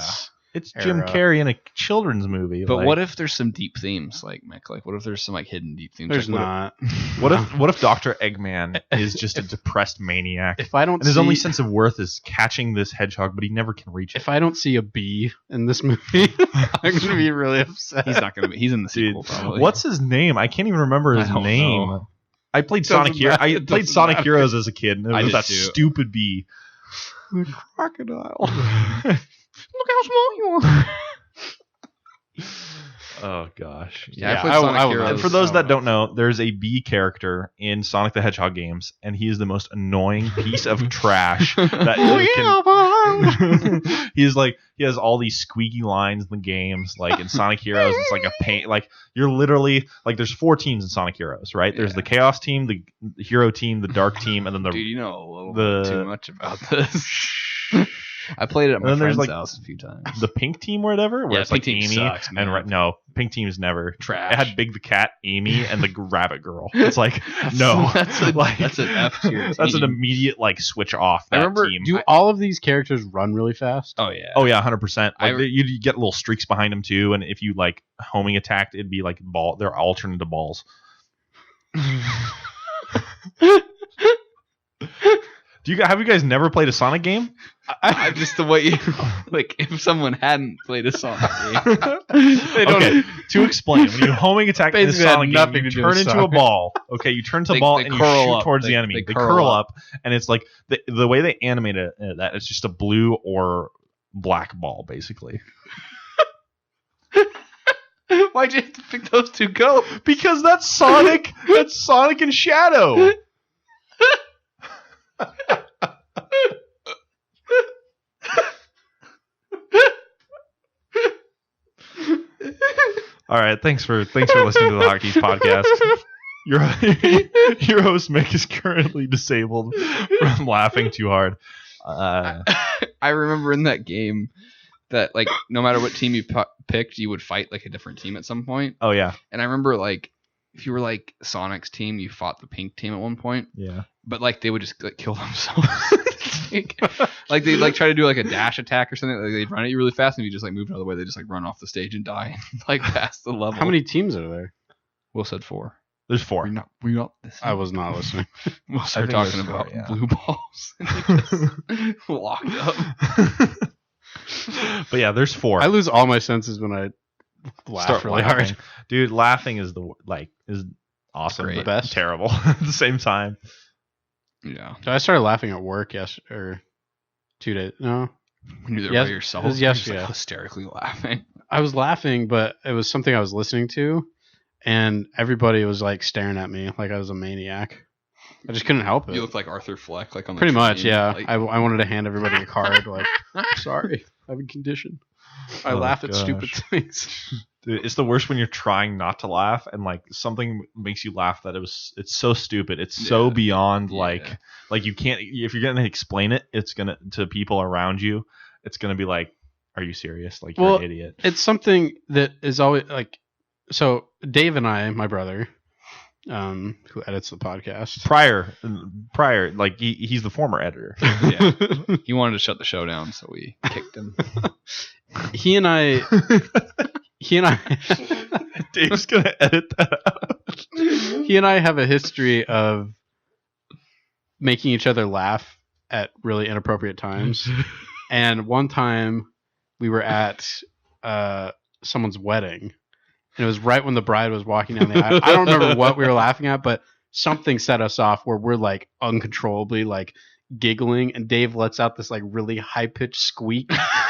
It's Jim era. Carrey in a children's movie. But like, what if there's some deep themes, like Mick? Like, what if there's some like hidden deep themes? There's like, not. what if Dr. Eggman is just a depressed maniac? If I don't And his see, only sense of worth is catching this hedgehog, but he never can reach it. if I don't see a bee in this movie, I'm gonna be really upset. He's not gonna be. He's in the Dude, sequel probably. what's his name? I can't even remember his I don't name. know. I played Doesn't Sonic Heroes. matter. I It played doesn't Sonic matter. Heroes as a kid, and it I was did that too. stupid bee. crocodile? Look how small you are. Oh gosh. Yeah, I Yeah, played I will- Sonic I will- Heroes. And for those that don't know, there's a bee character in Sonic the Hedgehog games, and he is the most annoying piece of trash that he's like he has all these squeaky lines in the games. Like in Sonic Heroes, it's like a pain. Like you're literally like there's 4 teams in Sonic Heroes, right? There's Yeah. the Chaos team, the Hero team, the Dark team, and then the Dude, you know a little the- bit too much about this. I played it at my And then there's, friend's like, house a few times. the Pink team or whatever. Where Yeah, it's like Pink team Amy sucks, man. and no, Pink team is never Trash. It had Big the Cat, Amy, and the Rabbit Girl. It's like no, that's an F tier. That's an team. immediate like switch off. I That remember- team. Do all of these characters run really fast? Oh yeah. Oh yeah, 100%. I- Like you get little streaks behind them too, and if you like homing attacked, it'd be like ball. They're all turned into balls. Have you guys never played a Sonic game? I just the way you like if someone hadn't played a Sonic game. They don't Okay, to explain, when you homing attack in a Basically had Sonic game, nothing you to do turn with into a soccer. ball. Okay, you turn to a They- ball they and you curl shoot up. towards They- the enemy. they They curl curl up. up, and it's like the way they animated that it's just a blue or black ball, basically. Why'd you have to pick those two go? Because that's Sonic. That's Sonic and Shadow. All right, thanks for listening to the Hotkeys podcast. Your host Mick is currently disabled from laughing too hard. I remember in that game that like no matter what team you picked, you would fight like a different team at some point. Oh yeah, And I remember like if you were like Sonic's team, you fought the pink team at one point. yeah. but like they would just like kill themselves. Like they like try to do like a dash attack or something. Like they'd run at you really fast, and if you just like move out of the way, they just like run off the stage and die and like pass the level. How many teams are there? Will said 4. There's 4. We're not listening. I was not listening. We'll start think talking there's about 4, yeah. blue balls. And just locked up. But yeah, there's 4. I lose all my senses when I laugh Start really laughing. hard. Dude, laughing is is awesome, Great. but Best. terrible at the same time. Yeah. So I started laughing at work or 2 days. No, When you're there Yes- by yourself, it was you're just yesterday. like hysterically laughing. I was laughing, but it was something I was listening to, and everybody was like staring at me like I was a maniac. I just couldn't help it. You look like Arthur Fleck, like on the Pretty much, train, yeah. like- I wanted to hand everybody a card, like, sorry, I have a condition. I Oh, laugh at gosh. stupid things. Dude, it's the worst when you're trying not to laugh and like something makes you laugh that it's so stupid. It's so Yeah. beyond Yeah. like you can't, if you're gonna explain it, it's gonna to people around you, it's gonna be like, are you serious? Like you're Well, an idiot. It's something that is always like, so Dave and I, my brother, who edits the podcast. Prior, like he's the former editor. Yeah. He wanted to shut the show down, so we kicked him. he and I, Dave's gonna edit that out. he and I have a history of making each other laugh at really inappropriate times. And one time we were at someone's wedding, and it was right when the bride was walking down the aisle. I don't remember what we were laughing at, but something set us off where we're like uncontrollably like giggling, and Dave lets out this like really high pitched squeak,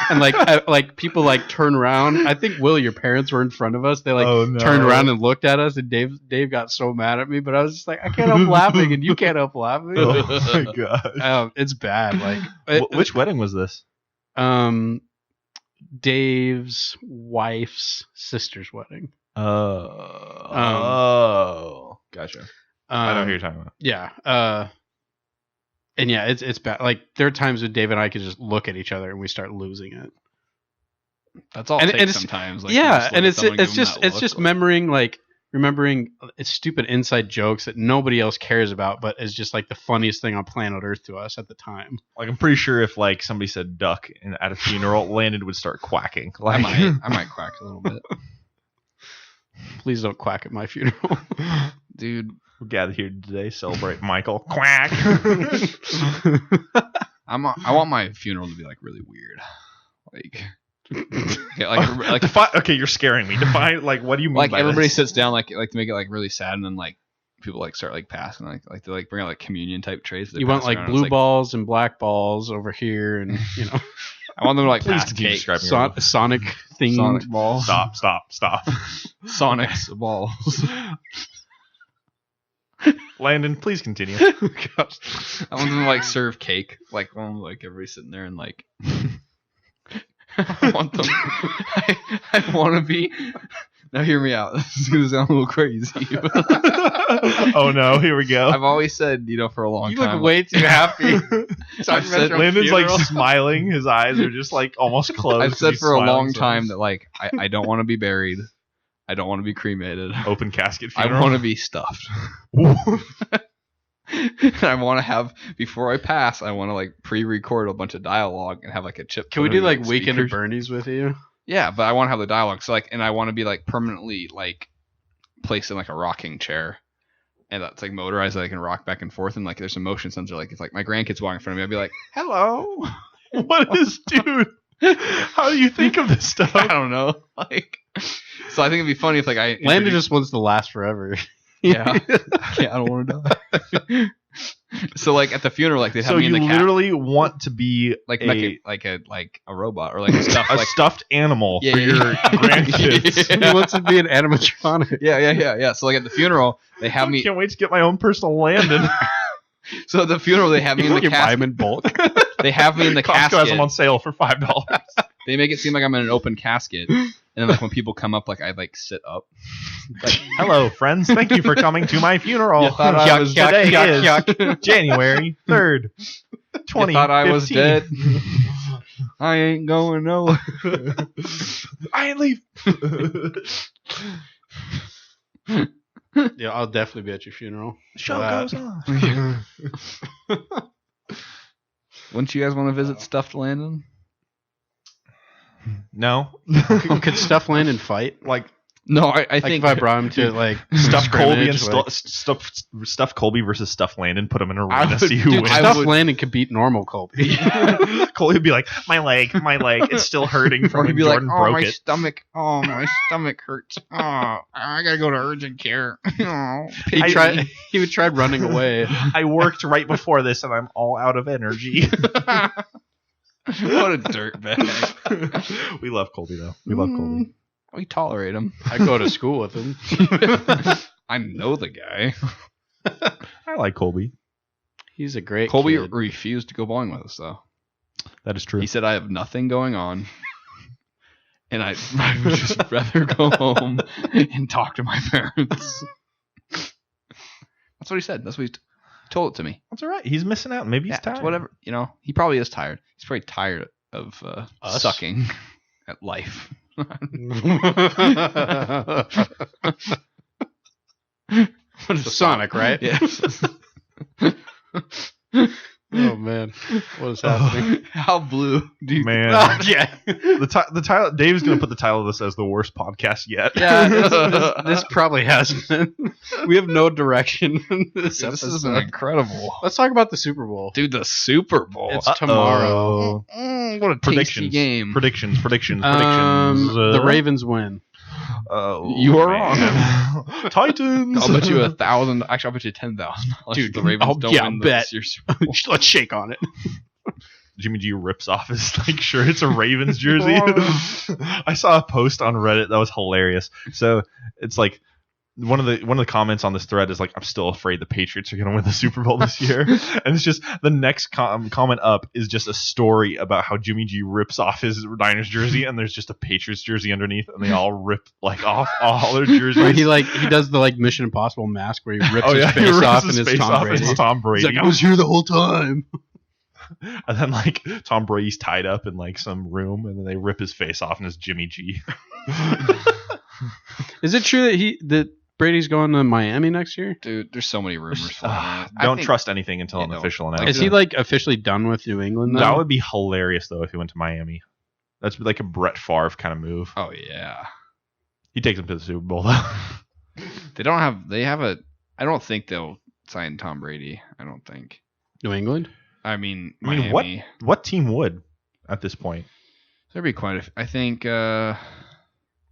and like people like turn around. I think Will, your parents were in front of us. They like Oh, no. turned around and looked at us, and Dave got so mad at me, but I was just like, I can't help laughing, and you can't help laughing. Oh my god. It's bad. Like Which wedding was this? Dave's wife's sister's wedding. Oh, gotcha. I know who you're talking about. Yeah. And yeah, it's bad. Like there are times when Dave and I could just look at each other and we start losing it. That's all And it takes it's- sometimes. Like, Yeah, you just look and at it's someone, it's give them just that it's look, just like- remembering it's stupid inside jokes that nobody else cares about, but is just like the funniest thing on planet Earth to us at the time. Like I'm pretty sure if like somebody said duck at a funeral, Landon would start quacking. Like I might quack a little bit, Please don't quack at my funeral. dude. we're gathered here today, celebrate Michael. Quack. I want my funeral to be like really weird, like yeah, like Okay, you're scaring me. Define like what do you mean like by everybody this? sits down like to make it like really sad, and then like people like start like passing like they like bring out like communion type trays. They You want pass like around. blue It's, balls and black balls over here, and I want them to like Please pass continue cake. describing your Sonic themed. Sonic balls. Stop. Sonic's balls. Landon, please continue. Gosh. I want them to like serve cake. Like everybody sitting there and like I want them I want to be. Now hear me out. This is gonna sound a little crazy. Oh no, here we go. I've always said, for a long You time. look way too happy. I've said Landon's like smiling. His eyes are just like almost closed. I've said He's for a smiling long so time that like I don't want to be buried. I don't want to be cremated. open casket I funeral. want to be stuffed. I want to have, before I pass, I want to like pre-record a bunch of dialogue and have like a chip. Can we put do in, like Weekend at speakers. Bernie's with you? Yeah, but I want to have the dialogue. So like, and I want to be like permanently like placed in like a rocking chair, and that's like motorized. That I can rock back and forth, and like there's a motion sensor. Like if like my grandkids walk in front of me, I'd be like, "Hello." What is, dude? How do you think of this stuff? I don't know. Like, so I think it'd be funny if like I Landon just wants to last forever. yeah, I don't want to die. So like at the funeral, like they have So me in you the literally want to be like a a robot or like a stuff a like stuffed animal Yeah, for yeah, your yeah. grandkids. He wants to be an animatronic. yeah. So like at the funeral, they have I me. can't wait to get my own personal Landon. So at the funeral, they have me in the You buy him casket. in bulk. They have me in the Costco has casket. them on sale for $5. They make it seem like I'm in an open casket, and then like when people come up, like I like sit up. Like, hello, friends. Thank you for coming to my funeral. You thought I was Today yuck, is January 3rd, 2015. You thought I was dead. I ain't going nowhere. I ain't leave. Yeah, I'll definitely be at your funeral. Show That. goes on. Wouldn't you guys want to visit stuffed Landon? No. Could Stuff Landon fight? Like, no, I Like think if I brought him to like Stuffed Colby and scrimmage, like, Stuffed Colby versus Stuffed Landon. Put them in an I arena. would- See who dude, wins. I Stuff would- Landon could beat normal Colby. Colby would be like, my leg, it's still hurting from or when he'd be like, Jordan oh, broke my it. stomach, my stomach hurts. Oh, I gotta go to urgent care. Oh, He would try running away. I worked right before this, and I'm all out of energy. What a dirtbag. We love Colby though. We love Colby. We tolerate him. I go to school with him. I know the guy. I like Colby. He's a great Colby kid. refused to go bowling with us, though. That is true. He said, I have nothing going on. And I would just rather go home and talk to my parents. That's what he said. That's what he told it to me. That's all right. He's missing out. Maybe he's tired. Whatever. You know, he probably is tired. He's probably tired of Us? sucking at life. What is Sonic, right? Yes. Oh man, what is happening? How blue do you Man. Oh, yeah, The title. Dave's gonna put the title of this as the worst podcast yet. yeah. This probably has been. We have no direction in this This is episode. incredible. Let's talk about the Super Bowl. Dude, the Super Bowl. It's tomorrow. What a tasty Predictions. game. Predictions. The Ravens win. You are wrong. Titans. I'll bet you 1,000. Actually, I'll bet you 10,000. Dude, the Ravens don't win bet. this year's Super Bowl. Let's shake on it. Jimmy G rips off his shirt. It's a Ravens jersey. I saw a post on Reddit that was hilarious. So it's like one of the comments on this thread is like, I'm still afraid the Patriots are going to win the Super Bowl this year. And it's just the next comment up is just a story about how Jimmy G rips off his Niners jersey, and there's just a Patriots jersey underneath, and they all rip off all their jerseys. Where he does the like Mission Impossible mask where he rips his he face rips off his and it's face Tom off Brady. and it's Tom Brady. He's like, I was here the whole time. And then like Tom Brady's tied up in like some room, and then they rip his face off, and it's Jimmy G. Is it true that Brady's going to Miami next year? Dude, there's so many rumors flying around. Don't trust anything until an official announcement. Is he like officially done with New England now? That would be hilarious though if he went to Miami. That's like a Brett Favre kind of move. Oh, yeah. He takes him to the Super Bowl though. I don't think they'll sign Tom Brady. I don't think. New England? I mean, I mean, Miami. what team would at this point? There'd be quite a few. I think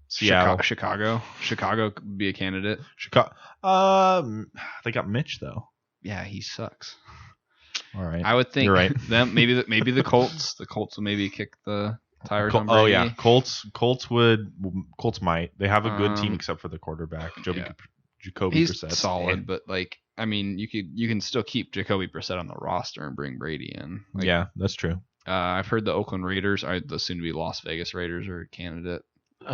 Seattle. Chicago could be a candidate. Chicago. They got Mitch though. Yeah, he sucks. All right. I would think You're right. them maybe the Colts. The Colts will maybe kick the tires on Brady. Oh yeah, Colts might. They have a good team except for the quarterback, Jacoby He's Brissett. solid, but like I mean, you can still keep Jacoby Brissett on the roster and bring Brady in. Like, Yeah, that's true. I've heard the Oakland Raiders, the soon-to-be Las Vegas Raiders, are a candidate.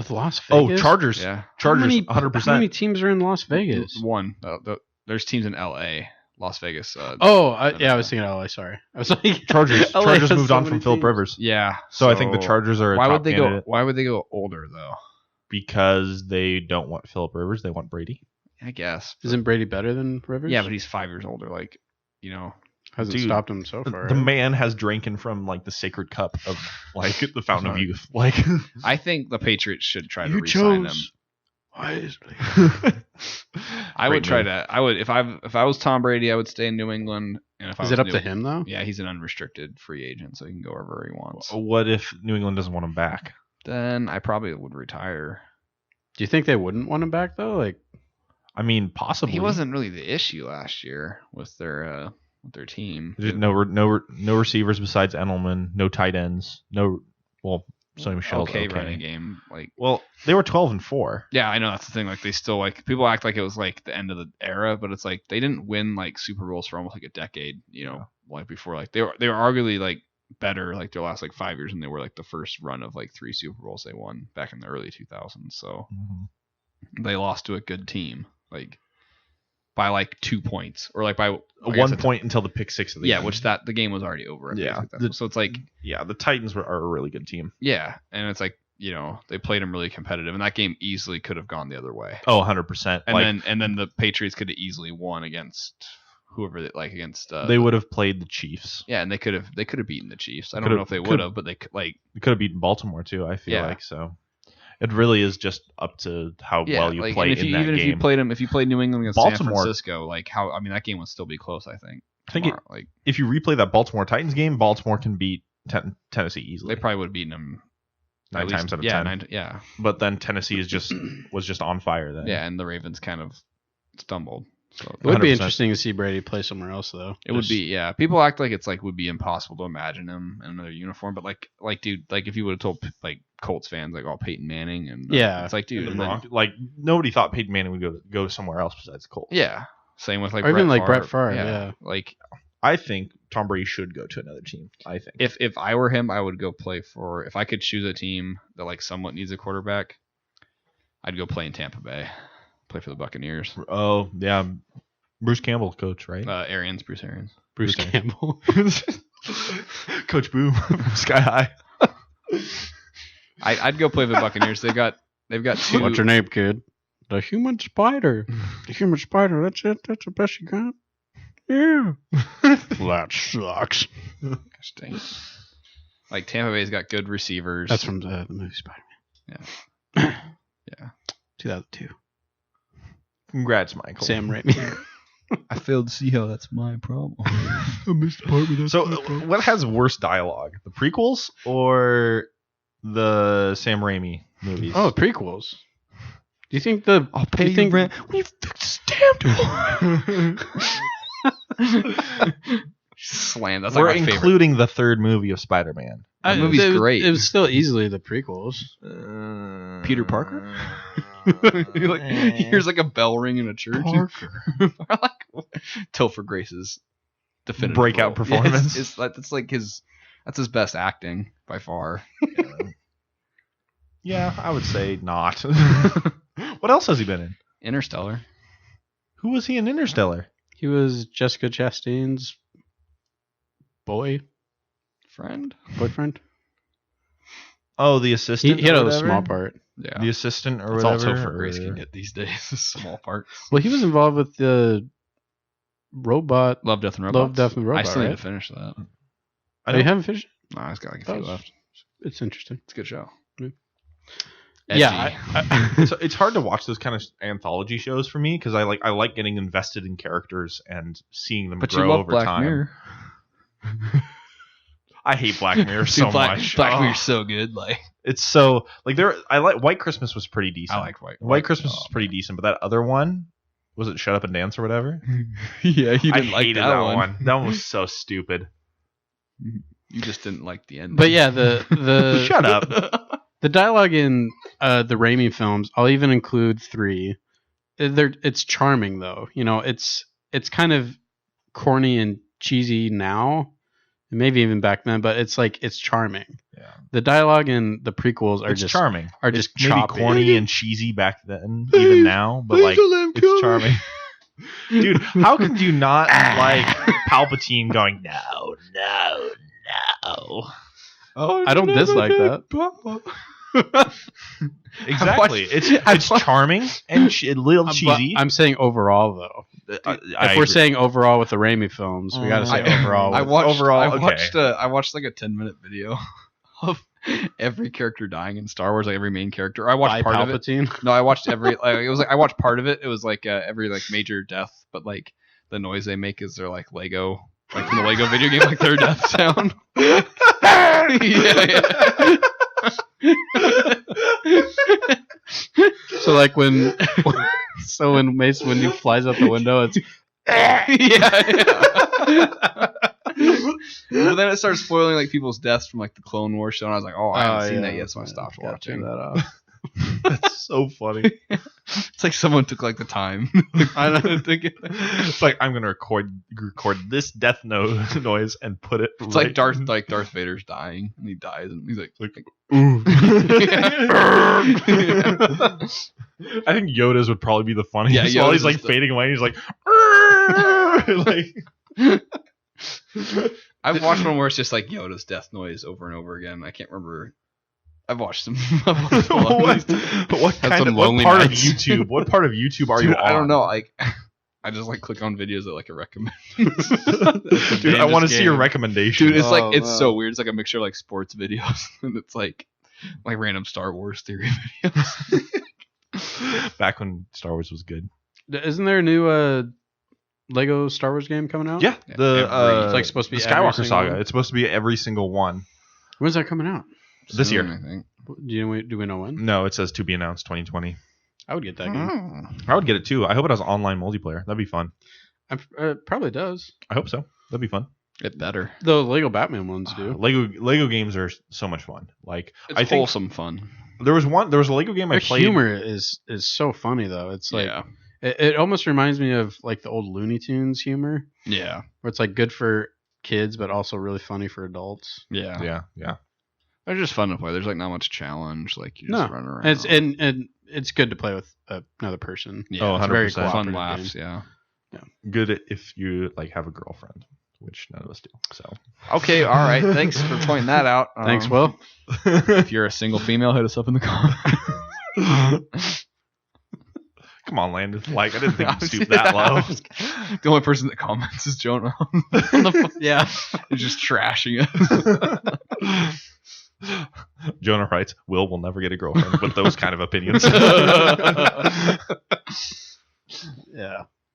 Las Oh, Vegas? Chargers. Yeah, Chargers, How 100%. many teams are in Las Vegas? one. There's teams in L.A., Las Vegas. I was thinking LA. Sorry, I was like Chargers. LA Chargers has moved so on many from Philip teams. Rivers. Yeah. So I think the Chargers are a Why top would they candidate. go? Why would they go older though? Because they don't want Philip Rivers. They want Brady. I guess. Isn't Brady better than Rivers? Yeah, but he's 5 years older. Like, hasn't Dude, stopped him so far. The right? man has drinking from like the sacred cup of like the fountain of youth. Like I think the Patriots should try to re-sign him. Wisely. I would Great try move. to. I would if I was Tom Brady, I would stay in New England. And if I Is was it up New- to him though? Yeah, he's an unrestricted free agent, so he can go wherever he wants. What if New England doesn't want him back? Then I probably would retire. Do you think they wouldn't want him back though? Like, I mean, possibly. He wasn't really the issue last year with their team. There's no receivers besides Edelman. No tight ends. Sonny Michel's okay running game. Like, Well, they were 12-4. yeah, I know that's the thing. Like, they still people act like it was like the end of the era, but it's like they didn't win like Super Bowls for almost like a decade. Like before, like they were arguably like better like their last like 5 years, and they were like the first run of like 3 Super Bowls they won back in the early 2000s. So they lost to a good team, like by like 2 points or like by 1 point until the pick six of the game. which the game was already over. Yeah. So it's like The Titans are a really good team. yeah, and it's like they played them really competitive, and that game easily could have gone the other way. Oh, 100%. And then the Patriots could have easily won against whoever against. They would have played the Chiefs. Yeah, and they could have beaten the Chiefs. I don't know if they would have, but they could They could have beaten Baltimore too. I feel Yeah. like so. It really is just up to how well you play in that game. If you played New England against San Francisco, that game would still be close. I think. If you replay that Baltimore Titans game, Baltimore can beat Tennessee easily. They probably would have beaten them 9 times out of 10. Yeah. But then Tennessee was just on fire then. Yeah, and the Ravens kind of stumbled. So It would be 100%. interesting to see Brady play somewhere else, though. it would be, yeah. People act like it's would be impossible to imagine him in another uniform, but dude, if you would have told Colts fans Peyton Manning and Yeah. it's dude, and then, Like nobody thought Peyton Manning would go somewhere else besides the Colts. yeah. Same with Or even Brett Favre, yeah. I think Tom Brady should go to another team. I think If I were him, I would go play for. If I could choose a team that somewhat needs a quarterback, I'd go play in Tampa Bay, play for the Buccaneers. Oh yeah, Bruce Campbell, coach, right? Bruce Arians. Bruce Campbell. Coach Boom from Sky High. I'd go play for the Buccaneers. They've got two. What's your name, kid? The human spider. The human spider. That's it. That's the best you got. Yeah. That sucks. Gosh dang. Tampa Bay's got good receivers. That's from the movie Spider-Man. Yeah. Yeah. 2002. Congrats, Michael. Sam Raimi. I failed to see how that's my problem. I missed the part where that's So, my problem. what has worse dialogue, the prequels or the Sam Raimi movies? Oh, prequels. Do you think the... I'll pay you rent when you fix this damn door. Slam. That's We're my favorite. including the third movie of Spider-Man. That movie's great. It was still easily the prequels. Peter Parker? He hears a bell ring in a church. Parker. Topher Grace's definitive Breakout role. performance. Yeah, that's his best acting by far. Yeah, I would say not. What else has he been in? Interstellar. Who was he in Interstellar? He was Jessica Chastain's boyfriend. Oh, the assistant. He had or a whatever? small part. Yeah. The assistant or That's all whatever. Topher Grace or- can get these days. Small part. Well, he was involved with the robot. Love, Death, and Robots. Love, Death, and Robots. I still need right? to finish that. I You don't- haven't finished? No, it's got a few That was- left. It's interesting. It's a good show. Yeah. Edgy. it's hard to watch those kind of anthology shows for me because I like getting invested in characters and seeing them But grow you love over Black time. Mirror. I hate Black Mirror so Dude, Black much. Mirror's so good. It's so I like White Christmas was pretty decent. I liked White Christmas was pretty decent, but that other one was it Shut Up and Dance or whatever? Yeah, you I didn't like hated that one. That one was so stupid. You just didn't like the end. But yeah, the Shut up. The dialogue in the Raimi films, I'll even include 3. It's charming though. It's kind of corny and cheesy now, and maybe even back then, but it's charming. Yeah. The dialogue in the prequels are It's just charming. Are just It's maybe choppy. corny and cheesy back then, even now, but it's charming. Dude, how could you not like Palpatine going no? oh, I don't dislike that. Exactly. It's charming and a little cheesy. I'm saying overall though. If we're saying overall with the Raimi films, we got to say overall. I with- watched. overall, I okay. watched a 10-minute video of every character dying in Star Wars, every main character. I watched by part of it. Palpatine. No, I watched every. I watched part of it. It was every major death, but the noise they make is their Lego, from the Lego video game, their death sound. yeah. So when Mace Windu flies out the window, it's But then it started spoiling people's deaths from the Clone Wars show, and I was like, oh, I haven't seen that yet, so I stopped watching. That off. That's so funny. It's someone took the time. I know. It's I'm gonna record this death noise and put it. It's like Darth Vader's dying, and he dies, and he's like ooh. I think Yoda's would probably be the funniest. Yeah, while Yoda's he's is fading away, he's like. I've watched one where it's just Yoda's death noise over and over again. I can't remember. I've watched some. what kind of lonely what part nights. of YouTube? What part of YouTube are you Dude, on? I don't know. Like, I just like click on videos that like it recommends. Dude, I want to see your recommendation. Dude, it's Oh, like it's wow. so weird. It's like a mixture of like sports videos and it's like random Star Wars theory videos. Back when Star Wars was good. Isn't there a new Lego Star Wars game coming out? Yeah, It's like supposed to be the every Skywalker single Saga. one? It's supposed to be every single one When's that coming out? this Soon, year. I think. Do we know when? No, it says to be announced 2020. I would get that game. I would get it too. I hope it has online multiplayer. That'd be fun. It probably does. I hope so. That'd be fun. It better. The Lego Batman ones do. Lego games are so much fun. Like It's I think wholesome fun. there was a Lego game I Their played. humor is so funny though. It's like Yeah. it almost reminds me of like the old Looney Tunes humor, Yeah. where it's like good for kids but also really funny for adults. Yeah. Yeah. They're just fun to play. There's like not much challenge. Like you No, just run around. and it's good to play with another person. yeah, Oh, it's 100%. very fun cooperative laughs. game. Yeah. Good if you like have a girlfriend, which none of us do. So Okay. All right. Thanks for pointing that out. Thanks, Will. If you're a single female, hit us up in the comments. come on, Landon. Like I didn't think you'd stoop that low. The only person that comments is Jonah. Yeah. He's just trashing it. Jonah writes, Will will never get a girlfriend with those kind of opinions.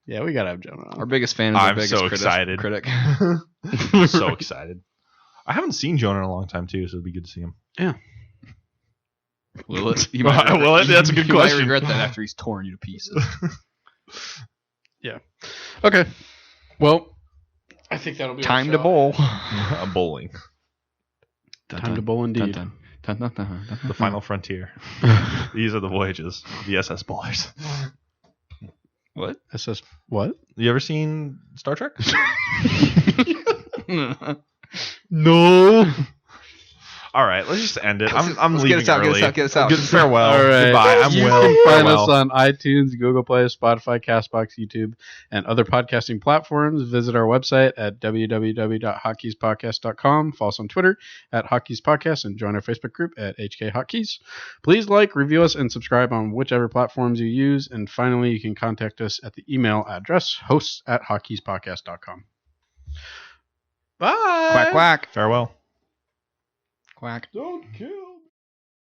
Yeah, we gotta have Jonah on. Our biggest fan is our I'm biggest so excited. critic. So excited. I haven't seen Jonah in a long time too, so it'd be good to see him. Will it? You Will it? That's a good you question. might regret that after he's torn you to pieces. Okay. Well, I think that'll be our Time to show. bowl. A bowling. Time to bowl indeed. The final frontier. These are the voyages. The SS Bowlers. What? SS what? You ever seen Star Trek? No. All right, let's just end it. I'm Let's leaving get us out, get us early. out, get us out. Good farewell. All right. Goodbye. I'm you Will. can find Farewell. us on iTunes, Google Play, Spotify, Castbox, YouTube, and other podcasting platforms. Visit our website at www.hotkeyspodcast.com. Follow us on Twitter at Hotkeys Podcast and join our Facebook group at HK Hotkeys. Please like, review us, and subscribe on whichever platforms you use. And finally, you can contact us at the email address hosts@hotkeyspodcast.com. Bye. Quack, quack. Farewell. Quack. Don't kill.